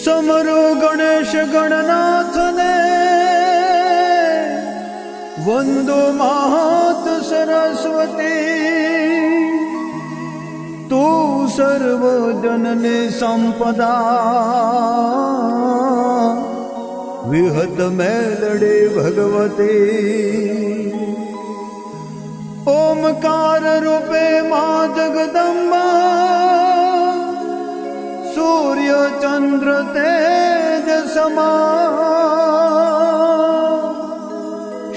समरो गणेश गणनाथ ने वंदो मात सरस्वती। तू सर्वजननी संपदा विहत मेलडी भगवती। ओमकार रूपे मां जगदम्बा सूर्य चंद्र तेज समा।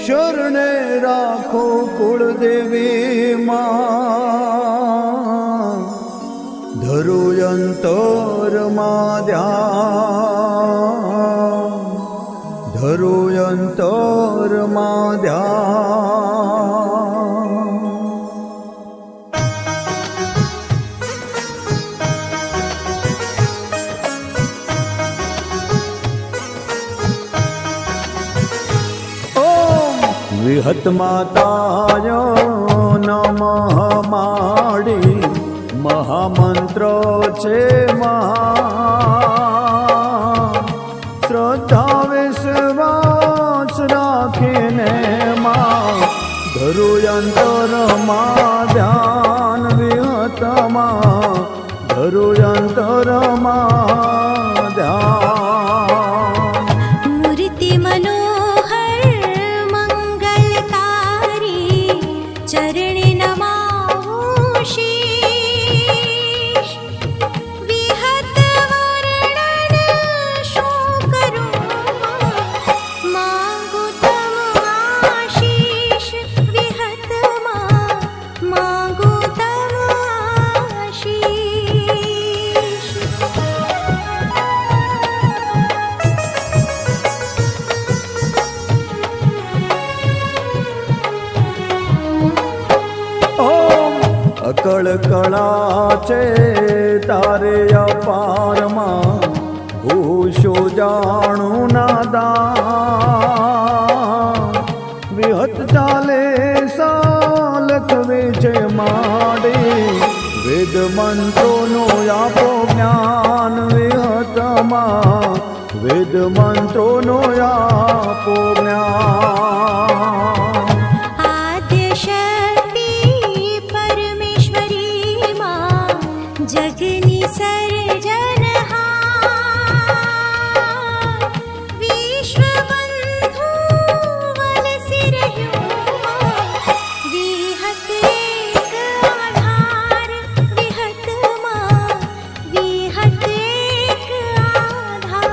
शरणे राखो कुलदेवी मां धरु अंतर मां ध्यान। धरु अंतर मां ध्यान। विहत माताय नमः माडी महामंत्र छे श्रद्धा विश्वास राखीने मां धरु अंतर मां ध्यान। विहत मां धरु अंतर मां ध्यान। चरणे नमामि शीश। विहत वर्णन शो करूं मांगू तम आशीष। विहत मांगू तम आशीष। अकल कला छे तारे अपार मां भूषो जाणू नादान। विहत चाले सालख विजय माडे वेद मंत्रो नो आपो ज्ञान। विहत मां वेद मंत्रो नो आपो ज्ञान। जगनी सर्जनहार विश्व बंधु वलसि रह्यो। विहत एक आधार। विहत एक आधार।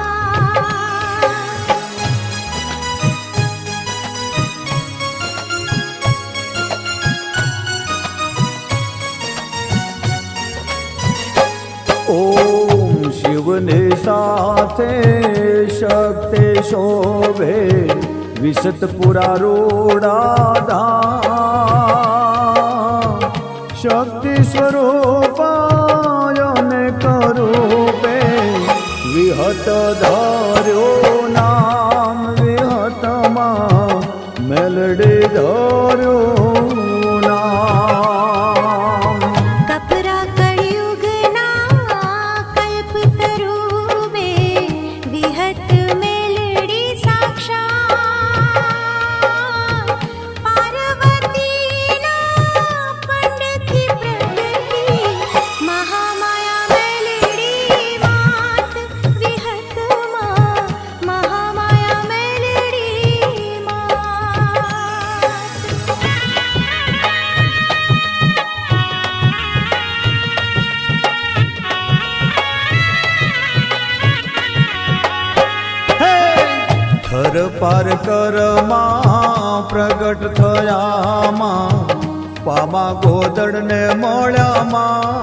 ओम शिवने साथे शक्ति शोभे विशत पुरा रूढ़ा धाम। शक्ति स्वरूपायने करूपे विहत धर्यो नाम। विहत मां मेलडी धर्यो नाम। कपरा विहत मेलडी साक्षात। पार्वती ना पंडती प्रगति महामाया मेलडी मात। विहत महामाया मेलडी मात। थर पार कर मां प्रगट थया मां पामा गोदड़ ने मोळ्या मां।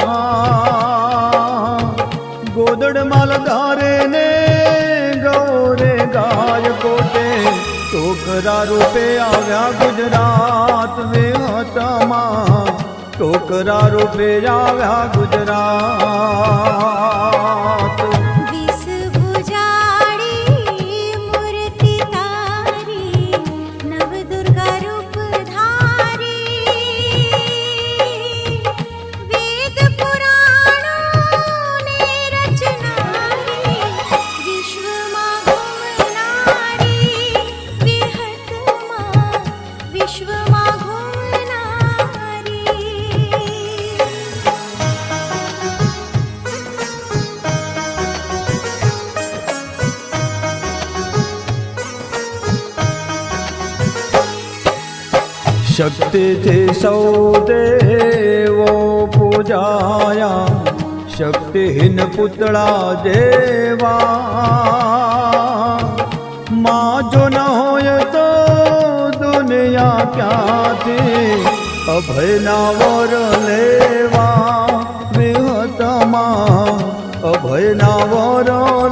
गोदड़ मालधारे ने गौरे गाय कोटे टोकरा रूपे आव्या गुजरात। विहत मां टोकरा रूपे आव्या गुजरात। वेद पुराणों ने रचनारी શક્તિથી સૌ દેવો પૂજાયા, શક્તિહીન પુતળા જેવા. માં જો ન હોય તો દુનિયા ક્યાંથી અભયના વર લેવા. વિહતમાં અભયના વર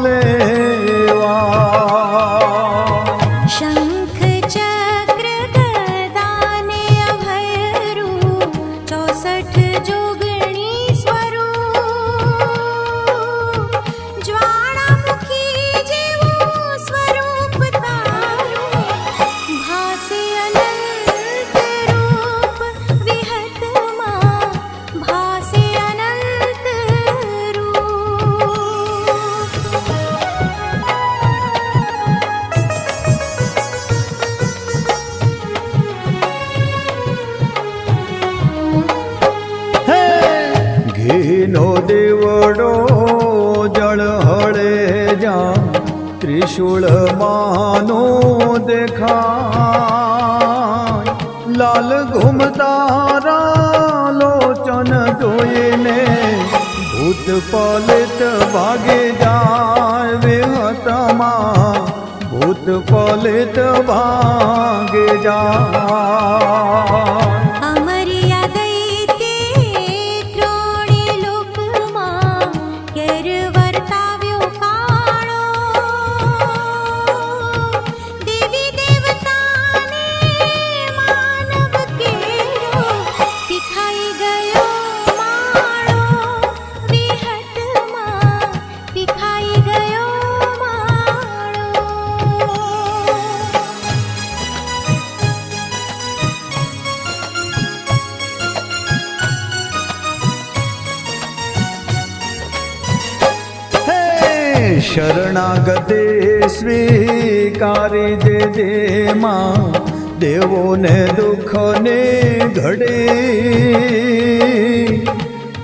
લેવા. શંખ ચક્ર ગદાને અભયરૂપ, 64 જોગણી સ્વરૂપ. જ્વાળામુખી જેવું સ્વરૂપ તારું, ભાસે અનંત રૂપ. વિહતમાં ભાસે અનંત રૂપ. હે ઘીનો દેવડો જળ હળે જા, ત્રિશૂળ માનો દેખાય. લાલ ઘૂમતારા લોચન જોઈને ભૂત પલિત ભાગી જાય. વિહતમાં ભૂત પલિત ભાગી જાય. અમર્યા દૈત્યે ત્રણે લોકમાં, કેર વર્તાવ્યો કાળો. દેવી દેવતાને માનવ કેરો, તીખાઈ ગયો માળો. વિહતમાં તીખાઈ ગયો માળો. હે શરણાગતે સ્વીકારી જે જેમાં, દેવોને દુઃખને ઘડે.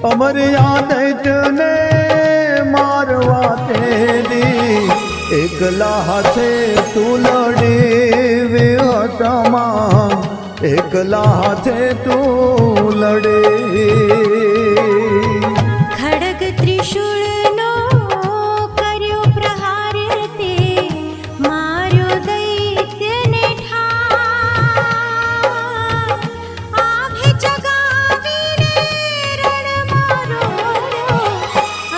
અમર્યા દૈત્યને મારવા તેદી, એકલા હાથે તું લડી. વિહતમાં એકલા હાથે તું લડે. ખડગ ત્રિશૂળનો કર્યો પ્રહાર, તે માર્યો દૈત્યને ઠાર. આભે જગાવીને રણ મારો,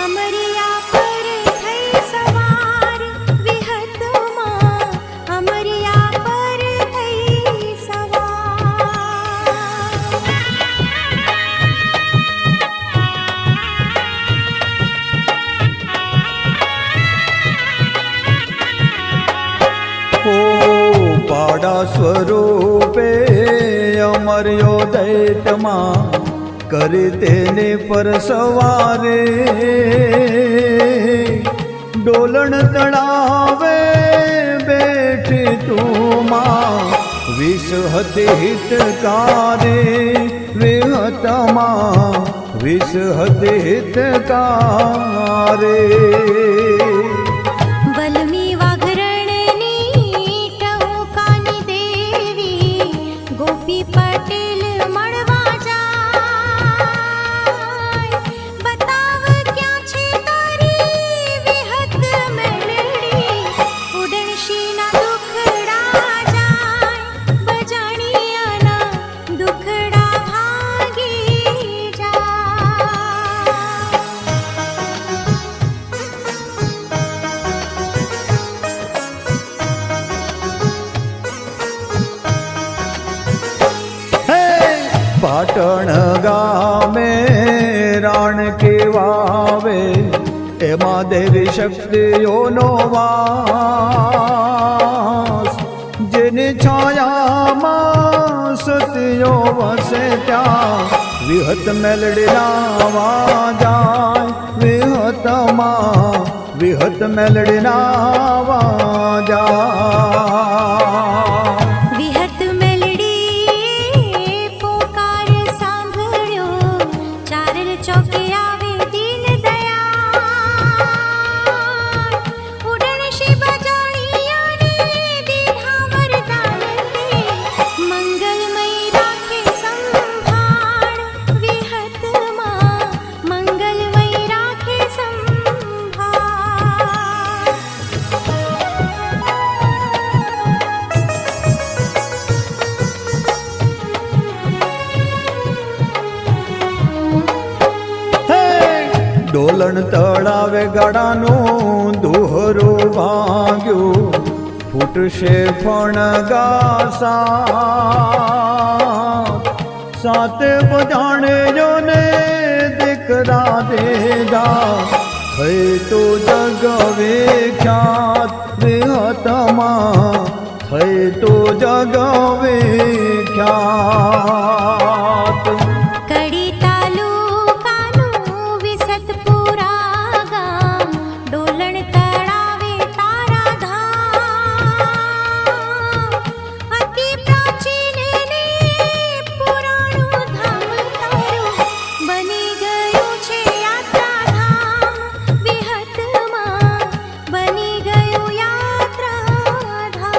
અમર્યા પર થઈ સવાર. વિહતમાં અમર્યા પર થઈ સવાર. ઓ પાડા સ્વરૂપે અમર્યો દૈત્યમાં, કરી તેને પર સવારે. ડોલણ તળાવે બેઠી તું માં, વિષ હતી હિતકારે. વિહતમાં વિષ હતી હિતકારે. વલ્મી વાઘરણની ટહુકાની દેવી, ગોપી પટેલ મળવા જાય. બતાવ ક્યાં છે તારી વિહત મેળડી, ઉડણશીના દુખડા જાય. બજાણિયાના દુખડા ભાગી જાય. હે પાટણ ગામે રાણ કેવાવે, એમાં દેવી શક્તિઓનો વાસ. જેની છાયામાં સતીઓ વસે ત્યાં, વિહત મેલડીના વાજાય. વિહતમાં વિહત મેલડીના વાજાય. વિહત મેલડીએ પોકાર સાંભળ્યો, ચારેલ ચોકે આવે દીન દયાળ. ઉડણશી બજાણિયાને દીધા વરદાન, તે મંગલમય રાખ ડોલણ તળાવે ગાડાનું દોહરું ભાગ્યું, ફૂટશે ફણગાસા. સાતે બજાણ્યોને દીકરા દેદા, થઈ તો જગ વિખ્યાત વિહતમાં, થઈ તો જગ વિખ્યાત. કડી તાલુકાનું વિસતપુરા ગામ, ડોલણ તળાવે તારા ધામ. અતિ પ્રાચીન ને પુરાણું ધામ તારું, બની ગયું છે યાત્રાધામ વિહતમાં, બની ગયું યાત્રાધામ.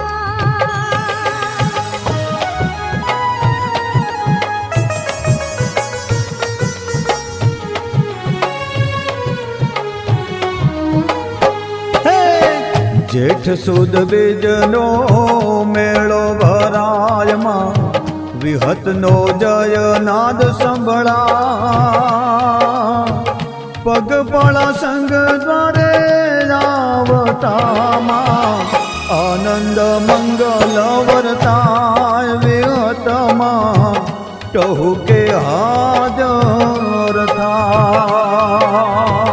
જેઠ સુદ બીજનો મેળો ભરાયમાં, વિહતનો જયનાદ સંભળા. પગપાળા સંગ દ્વારે આવતામાં, આનંદ મંગલ વર્તાય વિહતમાં, ટહુકે હાજર થા.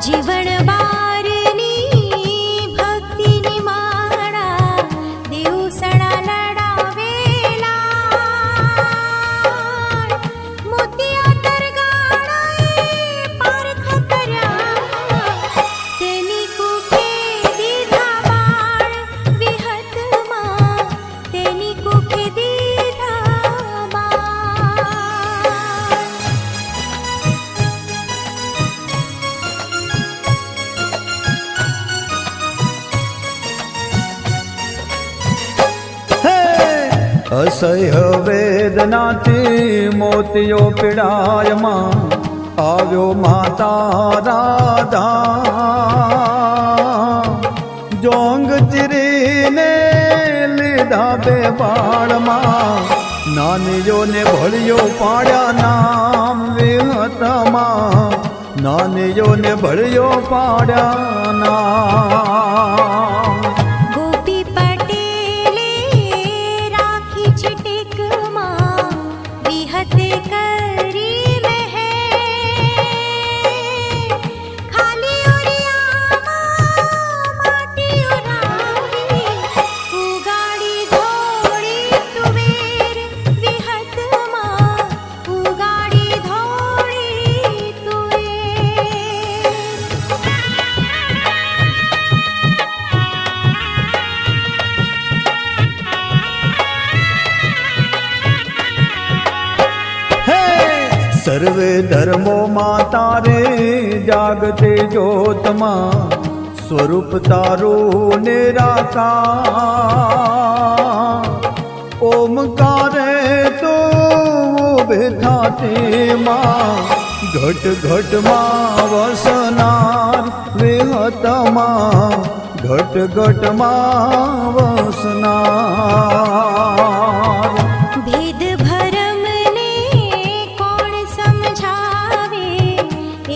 જીવન બારની ભક્તિની માળા, દિવસણા લડાવેલા. મોતિયા તરગાળાએ પારખા કર્યા, તેની કુખે દીધા બાળ વિહતમાં, તેની કુખે દીધા બાળ. અસહ્ય વેદનાથી મોતિયો પીડાયમાં, આવ્યો માતા રાધા. જોંગ ચીરીને લીધા બે બાળમાં, નાનીઓને ભળિયો પાડ્યા નામ વિહતમાં, નાનીઓને ભળિયો પાડ્યા નામ. ગોપી પટેલે રાખી છે ટેકમાં, વિહતે કરી મહેર. ખાલી ઓરિયામાં માટી ઉરાવી, ઉગાડી ધોળી તુવેર વિહતમાં, ઉગાડી ધોળી તુવેર. સર્વે ધર્મોમાં તારે જાગતે જ્યોતમાં, સ્વરૂપ તારું નિરાકાર. ઓમકારે તો બેઠાતીમાં, ઘટ ઘટમાં વસનાર વિહતમાં, ઘટ ઘટમાં વસનાર. ભેદ ભરમને કોણ સમજાવે,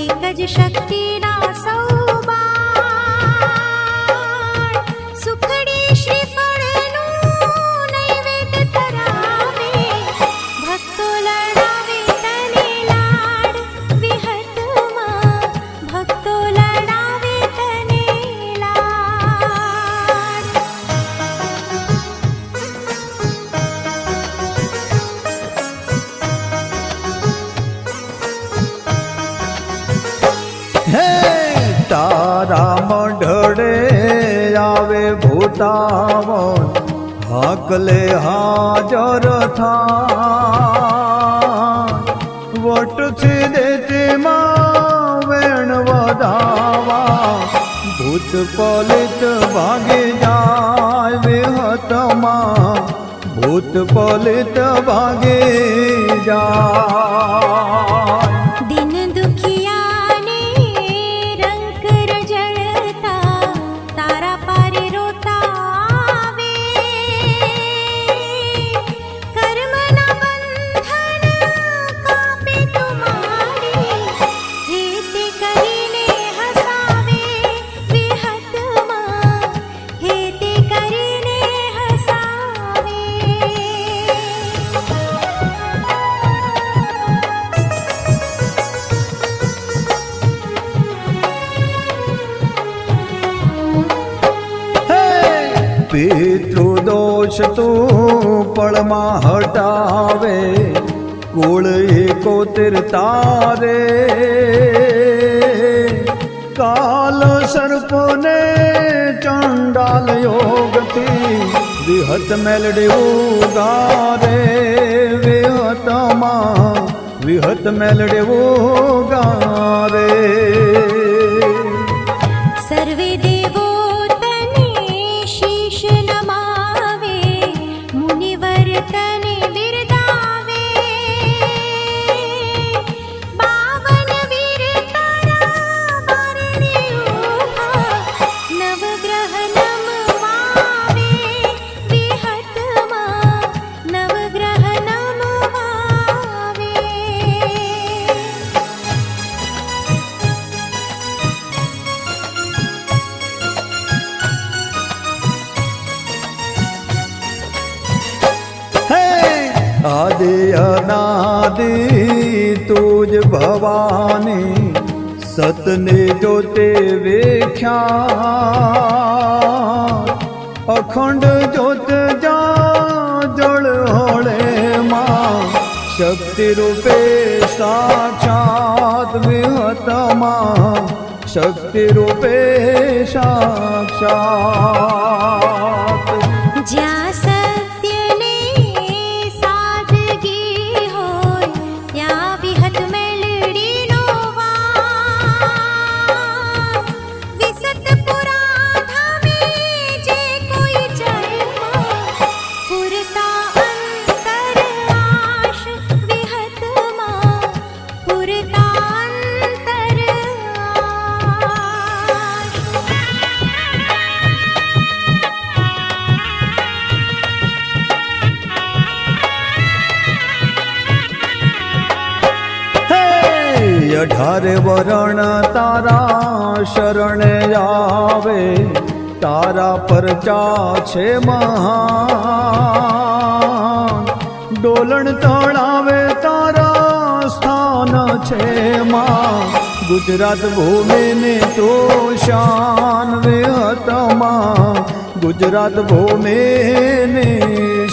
એક જ શક્તિના સૌ બાળ. સુખડી શ્રીફળનું નૈવેદ્ય ધરાવે, ભક્તો લડાવે તને લાડ વિહતમાં, ભક્તો લડાવે તને લાડ. હે તારા મઢડે આવે ભૂતાવન, હાકલે હાજર થા. વટથી દેતીમાં વેણ વધાવા, ભૂત પલિત ભાગી જાય વિહતમાં, ભૂત પલિત ભાગી જાય. દિન દુખિયાને રંક રજળતા, તારા પારે રોતા આવે. કર્મના બંધન કાપે તુમારે, હે તે કરી દોષ તું પળમાં હટાવે, કુળ એકોતેર તારે. કાલ સર્પને ચંડાલ યોગથી વિહત મેલડી ઉગારે. વિહત મેલડી ઉગારે. સર્વે દેવો તને શીશ નમાવે, મુનિવર તને બિરદાવે. બાવન વીર તારા બારણે ઊભા, નવગ્રહ નમવાવે. વિહતમાં નવગ્રહ નમવાવે. આદિ અનાદિ તુજ ભવાની, સતને જોતે વેખ્યા. અખંડ જોત જા જળ હોળે માં, શક્તિ રૂપે સાક્ષાત. વિહતમાં શક્તિ રૂપે સાક્ષાત. જ્યાં સત્યને સાદગી હોય, ત્યાં વિહત મેલડીનો વાસ. વિસતપુરા ધામે જે કોઈ જન્મ, પૂરતા અંતર આશ. વિહતમાં પૂરતા અંતર આશ. હે 18 વરણ તારા શરણે આવે, તારા પરચા છે મહાન. ડોલણ તળાવે તારા સ્થાન છે માં, ગુજરાત ભૂમિને તો શાન. વિહતમાં ગુજરાત ભૂમિને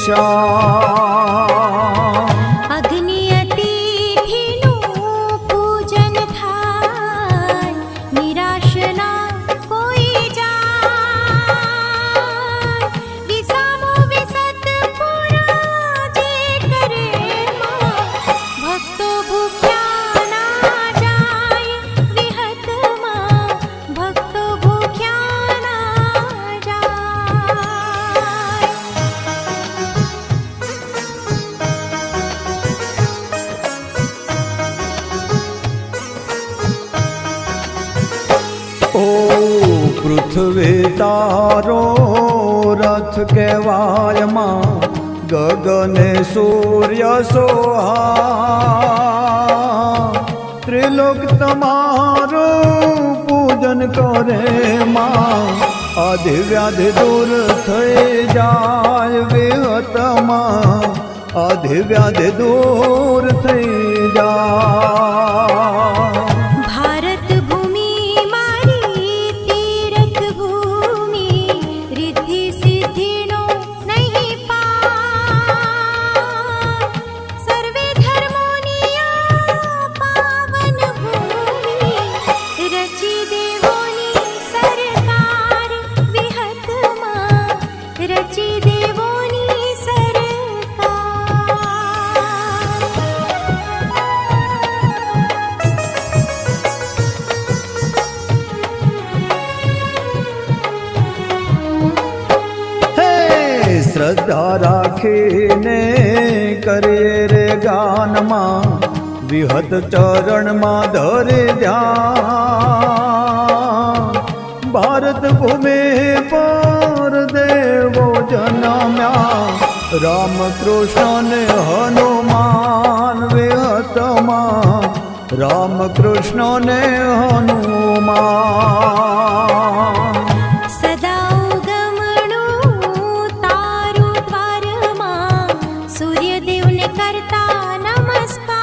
શાન. અગ્નિ અતિથિનું પૂજન થાય, નિરાશ ના કોઈ જાય. વિસામો વિસતપુરા જે કરે માં, ભક્તો ભૂખ્યા ના જાય. વિહતમાં ભક્તો ભૂખ્યા ના જાય. ઓ પૃથ્વી તારો રથ કહેવાય માં, ગગને સૂર્ય સોહા. ત્રિલોક તમારું પૂજન કરે માં, આધિ વ્યાધિ દૂર થઈ જાય. વિહતમાં આધિ વ્યાધિ દૂર થઈ જાય. ભારત ભૂમિ મારી તીર્થ ભૂમિ, રિદ્ધિ સિદ્ધિનો નહીં પાર. સર્વે ધર્મોની આ પાવન ભૂમિ, રચી દેવોની સરકાર. વિહતમાં રચી દેવોની સરકાર. હે શ્રદ્ધા રાખીને કરીએ રે ગાનમાં, વિહત ચરણમાં ધરે ધ્યાન. ભારત ભૂમિ પર દેવો જન્મ્યા, રામ કૃષ્ણ ને હનુમાન. વિહતમાં રામ કૃષ્ણ ને હનુમાન. સદા ઉગમણું તારું દ્વારમાં, સૂર્યદેવને કરતા નમસ્કાર.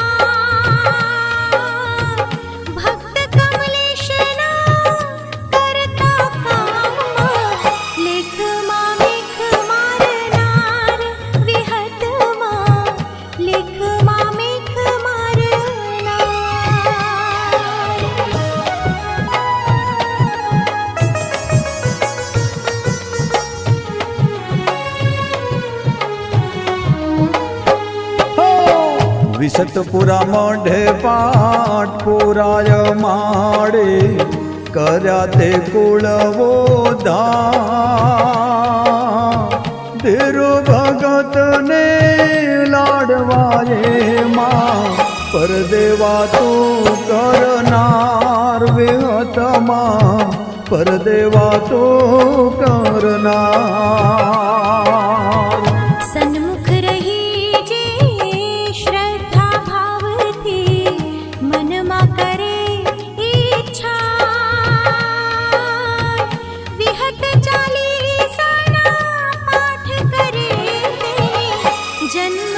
ભક્ત કમલેશના કરતા કામમાં, લેખમાં મેઘ મારનાર. સતપુરા મોઢે પાઠ પુરાય માડે કર્યા તે કુળવો ધા ધીરુ ભગત ને લાડવાએ માં પરદેવા તું કરનાર વિહતમાં પરદેવા તું કરનાર સન્મુખ રહી જે શ્રદ્ધા ભાવથી મનમાં કરે ઈચ્છા વિહત ચાલીસાના પાઠ કરે તે જન્મ